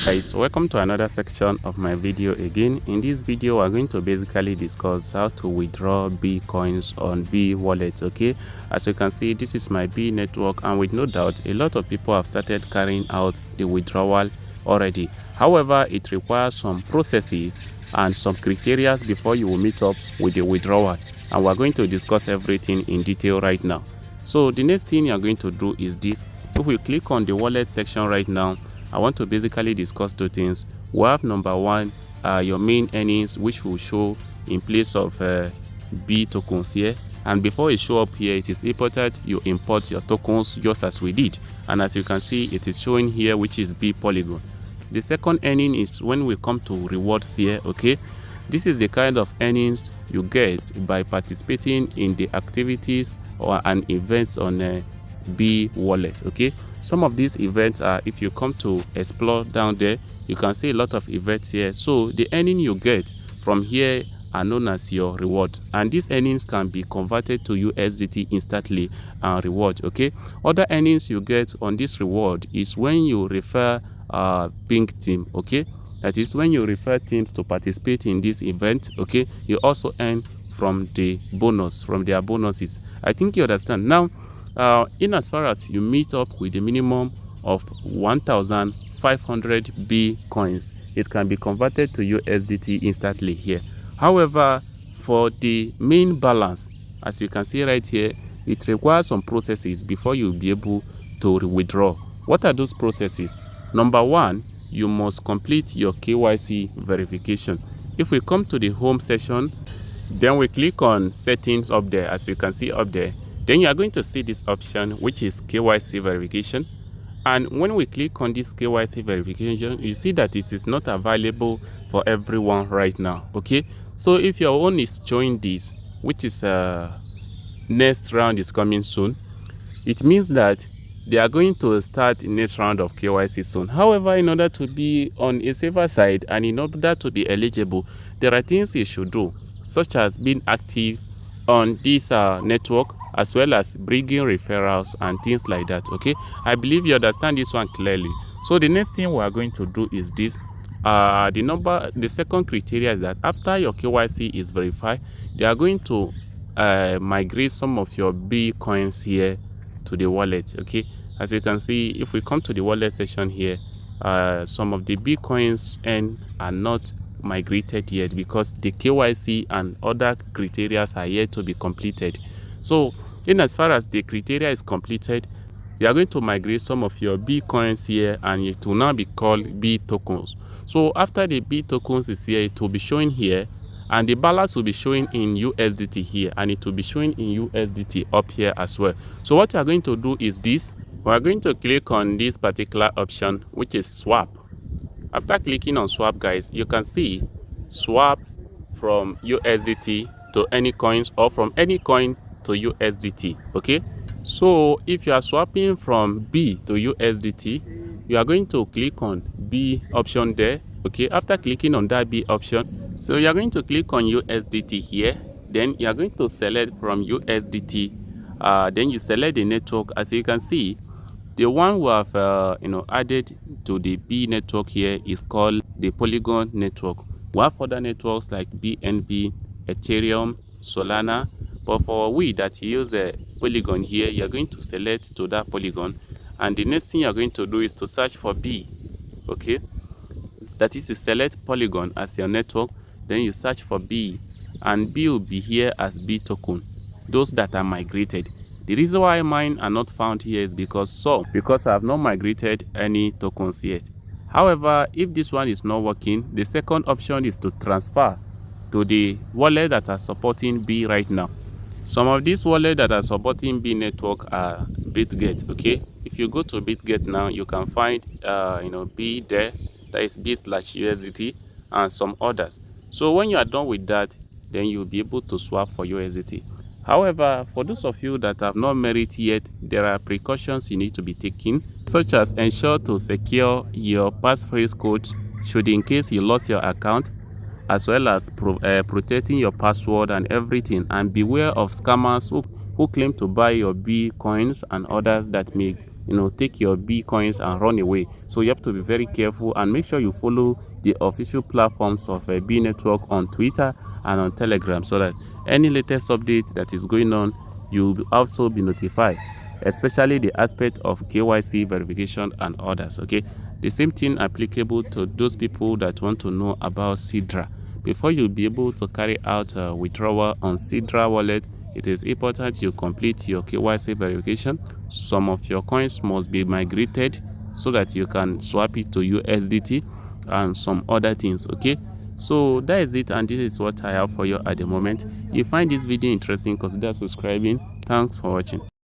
Guys, welcome to another section of my video again. In this video we're going to basically discuss how to withdraw B coins on B wallet. Okay, as you can see, this is my B network, and with no doubt a lot of people have started carrying out the withdrawal already. However, it requires some processes and some criteria before you will meet up with the withdrawal, and we're going to discuss everything in detail right now. So the next thing you're going to do is this. If we click on the wallet section right now, I want to basically discuss two things. We have number one, your main earnings, which will show in place of B tokens here. And before it show up here, it is important you import your tokens just as we did. And as you can see, it is showing here, which is B Polygon. The second earning is when we come to rewards here. Okay, this is the kind of earnings you get by participating in the activities and events on B wallet. Okay, some of these events are, if you come to explore down there, you can see a lot of events here. So the earning you get from here are known as your reward, and these earnings can be converted to USDT instantly and reward. Okay, other earnings you get on this reward is when you refer pink team. Okay, that is when you refer teams to participate in this event. Okay, you also earn from the bonus, from their bonuses. I think you understand now. In as far as you meet up with the minimum of 1,500 B coins, it can be converted to USDT instantly here. However, for the main balance, as you can see right here, it requires some processes before you'll be able to withdraw. What are those processes? Number one, you must complete your KYC verification. If we come to the home section, then we click on settings up there, as you can see up there, then you are going to see this option, which is KYC verification. And when we click on this KYC verification, you see that it is not available for everyone right now. Okay, so if your own is showing this, which is next round is coming soon, it means that they are going to start the next round of KYC soon. However, in order to be on a safer side and in order to be eligible, there are things you should do, such as being active on this network, as well as bringing referrals and things like that. Okay, I believe you understand this one clearly. So the next thing we are going to do is this. The second criteria is that after your KYC is verified, they are going to migrate some of your B coins here to the wallet. Okay, as you can see, if we come to the wallet section here, some of the B coins are not migrated yet because the KYC and other criteria are yet to be completed. So in as far as the criteria is completed, you are going to migrate some of your B coins here, and it will now be called B tokens. So after the B tokens is here, it will be showing here, and the balance will be showing in USDT here, and it will be showing in USDT up here as well. So what you are going to do is this. We are going to click on this particular option, which is swap. After clicking on swap, guys, you can see swap from USDT to any coins, or from any coin to USDT. Okay, so if you are swapping from B to USDT, you are going to click on B option there. Okay, after clicking on that B option, so you are going to click on USDT here, then you are going to select from USDT, then you select the network. As you can see, the one we have added to the B network here is called the Polygon Network. We have other networks like BNB, Ethereum, Solana, but for we that use a Polygon here, you're going to select to that Polygon, and the next thing you're going to do is to search for B. Okay, that is to select Polygon as your network, then you search for B, and B will be here as B token, those that are migrated. The reason why mine are not found here is because I have not migrated any tokens yet. However, if this one is not working, the second option is to transfer to the wallet that are supporting B right now. Some of these wallets that are supporting B network are BitGet. Okay, if you go to BitGet now, you can find B there, that is B/USDT, and some others. So when you are done with that, then you'll be able to swap for USDT. However, for those of you that have not made it yet, there are precautions you need to be taking, such as ensure to secure your passphrase codes should in case you lost your account, as well as protecting your password and everything, and beware of scammers who claim to buy your B coins and others that may take your bitcoins and run away. So you have to be very careful and make sure you follow the official platforms of B Network on Twitter and on Telegram, so that any latest update that is going on, you'll also be notified, especially the aspect of KYC verification and others. Okay, the same thing applicable to those people that want to know about Cidra. Before you'll be able to carry out a withdrawal on Cidra wallet, it is important you complete your KYC verification. Some of your coins must be migrated so that you can swap it to USDT and some other things. Okay, so that is it, and this is what I have for you at the moment. If you find this video interesting, consider subscribing. Thanks for watching.